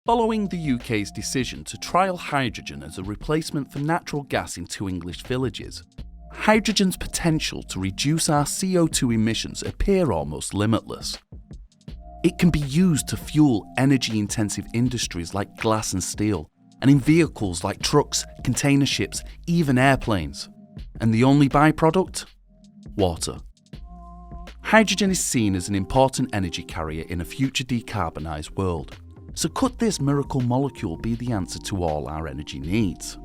Following the UK's decision to trial hydrogen as a replacement for natural gas in 2 English villages, hydrogen's potential to reduce our CO2 emissions appear almost limitless. It can be used to fuel energy-intensive industries like glass and steel, and in vehicles like trucks, container ships, even airplanes. And the only byproduct? Water. Hydrogen is seen as an important energy carrier in a future decarbonised world. So could this miracle molecule be the answer to all our energy needs?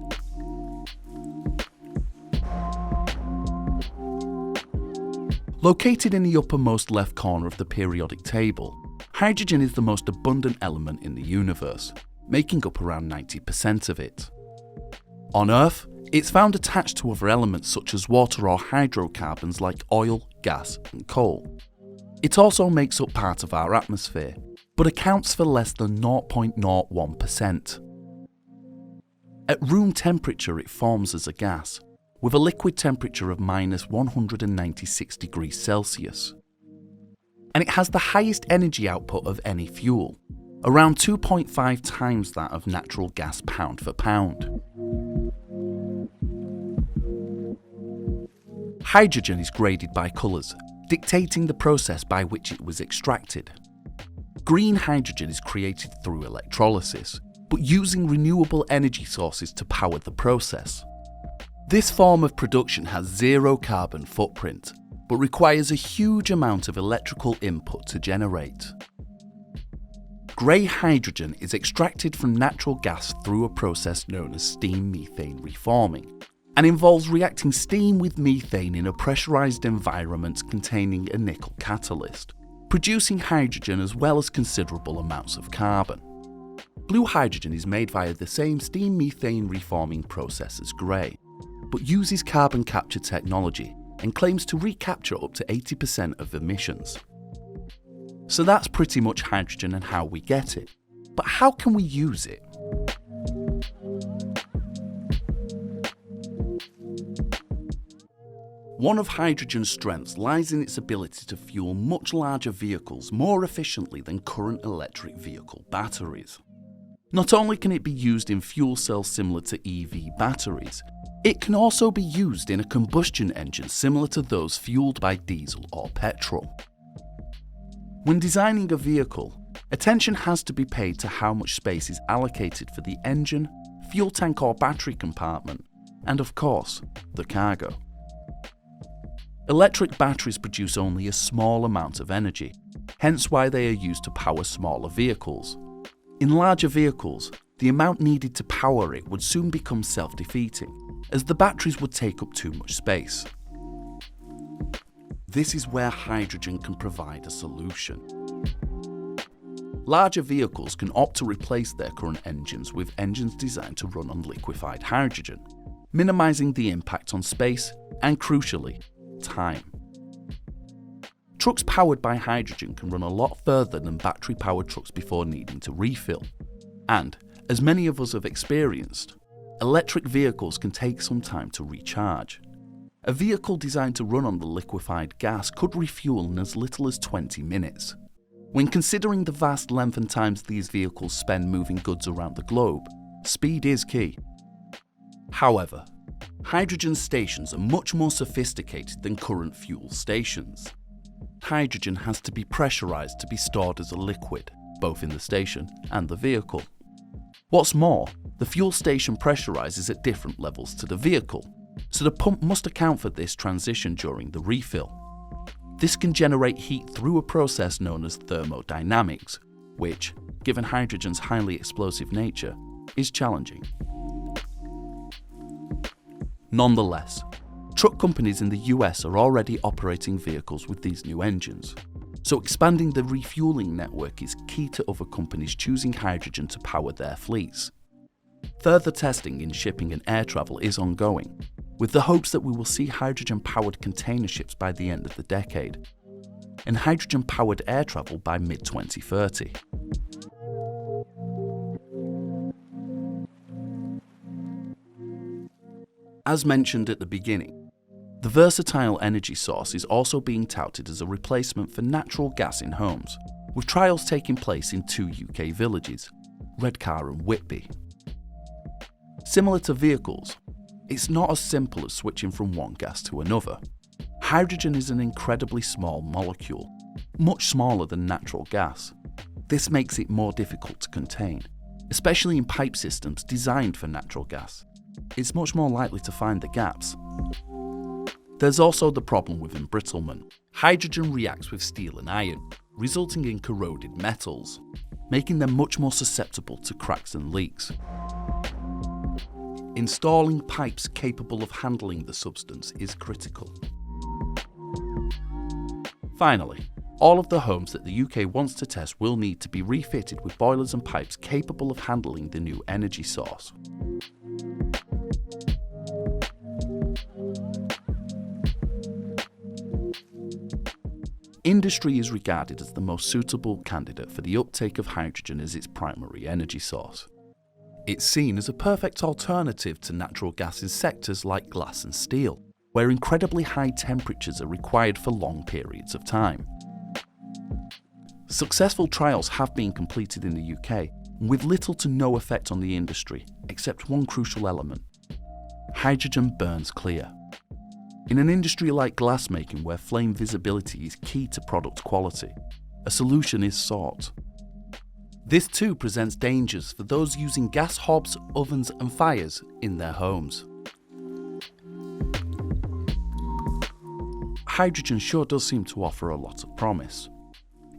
Located in the uppermost left corner of the periodic table, hydrogen is the most abundant element in the universe, making up around 90% of it. On Earth, it's found attached to other elements such as water or hydrocarbons like oil, gas and coal. It also makes up part of our atmosphere, but accounts for less than 0.01%. At room temperature it forms as a gas, with a liquid temperature of -196 degrees Celsius. And it has the highest energy output of any fuel, around 2.5 times that of natural gas pound for pound. Hydrogen is graded by colours, dictating the process by which it was extracted. Green hydrogen is created through electrolysis, but using renewable energy sources to power the process. This form of production has zero carbon footprint, but requires a huge amount of electrical input to generate. Grey hydrogen is extracted from natural gas through a process known as steam methane reforming, and involves reacting steam with methane in a pressurised environment containing a nickel catalyst, producing hydrogen as well as considerable amounts of carbon. Blue hydrogen is made via the same steam methane reforming process as grey, but uses carbon capture technology and claims to recapture up to 80% of emissions. So that's pretty much hydrogen and how we get it. But how can we use it? One of hydrogen's strengths lies in its ability to fuel much larger vehicles more efficiently than current electric vehicle batteries. Not only can it be used in fuel cells similar to EV batteries, it can also be used in a combustion engine similar to those fueled by diesel or petrol. When designing a vehicle, attention has to be paid to how much space is allocated for the engine, fuel tank or battery compartment, and of course, the cargo. Electric batteries produce only a small amount of energy, hence why they are used to power smaller vehicles. In larger vehicles, the amount needed to power it would soon become self-defeating, as the batteries would take up too much space. This is where hydrogen can provide a solution. Larger vehicles can opt to replace their current engines with engines designed to run on liquefied hydrogen, minimising the impact on space and, crucially, time. Trucks powered by hydrogen can run a lot further than battery-powered trucks before needing to refill. And, as many of us have experienced, electric vehicles can take some time to recharge. A vehicle designed to run on the liquefied gas could refuel in as little as 20 minutes. When considering the vast length and times these vehicles spend moving goods around the globe, speed is key. However, hydrogen stations are much more sophisticated than current fuel stations. Hydrogen has to be pressurised to be stored as a liquid, both in the station and the vehicle. What's more, the fuel station pressurises at different levels to the vehicle, so the pump must account for this transition during the refill. This can generate heat through a process known as thermodynamics, which, given hydrogen's highly explosive nature, is challenging. Nonetheless, truck companies in the US are already operating vehicles with these new engines, so expanding the refueling network is key to other companies choosing hydrogen to power their fleets. Further testing in shipping and air travel is ongoing, with the hopes that we will see hydrogen-powered container ships by the end of the decade, and hydrogen-powered air travel by mid-2030. As mentioned at the beginning, the versatile energy source is also being touted as a replacement for natural gas in homes, with trials taking place in 2 UK villages, Redcar and Whitby. Similar to vehicles, it's not as simple as switching from one gas to another. Hydrogen is an incredibly small molecule, much smaller than natural gas. This makes it more difficult to contain, especially in pipe systems designed for natural gas. It's much more likely to find the gaps. There's also the problem with embrittlement. Hydrogen reacts with steel and iron, resulting in corroded metals, making them much more susceptible to cracks and leaks. Installing pipes capable of handling the substance is critical. Finally, all of the homes that the UK wants to test will need to be refitted with boilers and pipes capable of handling the new energy source. Industry is regarded as the most suitable candidate for the uptake of hydrogen as its primary energy source. It's seen as a perfect alternative to natural gas in sectors like glass and steel, where incredibly high temperatures are required for long periods of time. Successful trials have been completed in the UK, with little to no effect on the industry, except one crucial element: hydrogen burns clear. In an industry like glassmaking, where flame visibility is key to product quality, a solution is sought. This too presents dangers for those using gas hobs, ovens and fires in their homes. Hydrogen sure does seem to offer a lot of promise.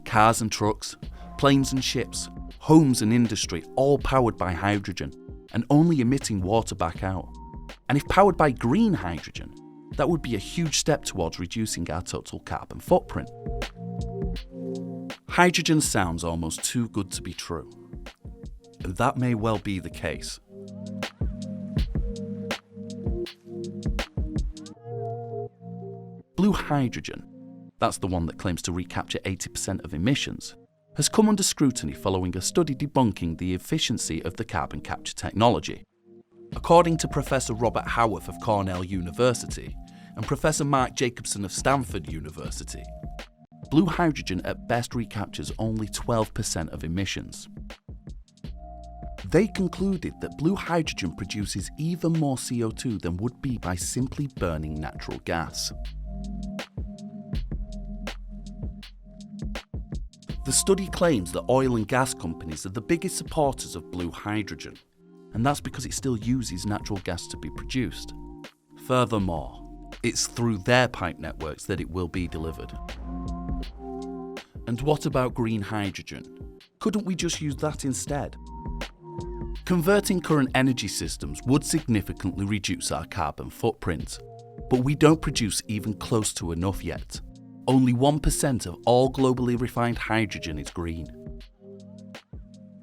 Cars and trucks, planes and ships, homes and industry, all powered by hydrogen and only emitting water back out. And if powered by green hydrogen, that would be a huge step towards reducing our total carbon footprint. Hydrogen sounds almost too good to be true, and that may well be the case. Blue hydrogen, that's the one that claims to recapture 80% of emissions, has come under scrutiny following a study debunking the efficiency of the carbon capture technology. According to Professor Robert Howarth of Cornell University and Professor Mark Jacobson of Stanford University, blue hydrogen at best recaptures only 12% of emissions. They concluded that blue hydrogen produces even more CO2 than would be by simply burning natural gas. The study claims that oil and gas companies are the biggest supporters of blue hydrogen, and that's because it still uses natural gas to be produced. Furthermore, it's through their pipe networks that it will be delivered. And what about green hydrogen? Couldn't we just use that instead? Converting current energy systems would significantly reduce our carbon footprint, but we don't produce even close to enough yet. Only 1% of all globally refined hydrogen is green.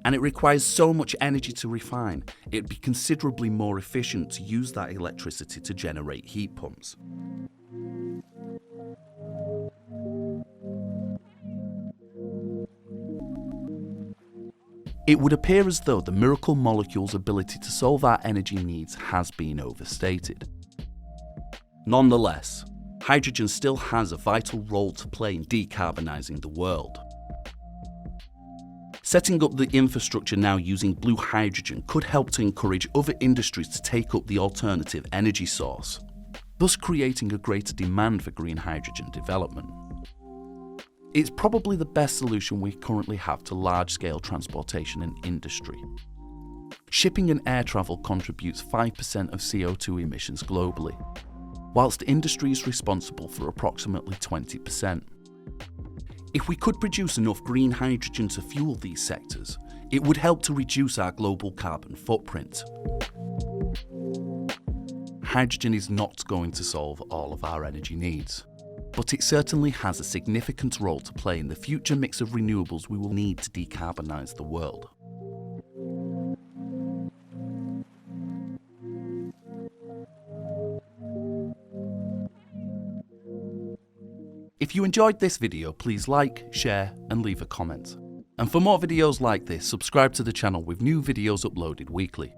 And it requires so much energy to refine, it'd be considerably more efficient to use that electricity to generate heat pumps. It would appear as though the miracle molecule's ability to solve our energy needs has been overstated. Nonetheless, hydrogen still has a vital role to play in decarbonising the world. Setting up the infrastructure now using blue hydrogen could help to encourage other industries to take up the alternative energy source, thus creating a greater demand for green hydrogen development. It's probably the best solution we currently have to large-scale transportation and industry. Shipping and air travel contributes 5% of CO2 emissions globally, whilst industry is responsible for approximately 20%. If we could produce enough green hydrogen to fuel these sectors, it would help to reduce our global carbon footprint. Hydrogen is not going to solve all of our energy needs, but it certainly has a significant role to play in the future mix of renewables we will need to decarbonise the world. If you enjoyed this video, please like, share and leave a comment. And for more videos like this, subscribe to the channel with new videos uploaded weekly.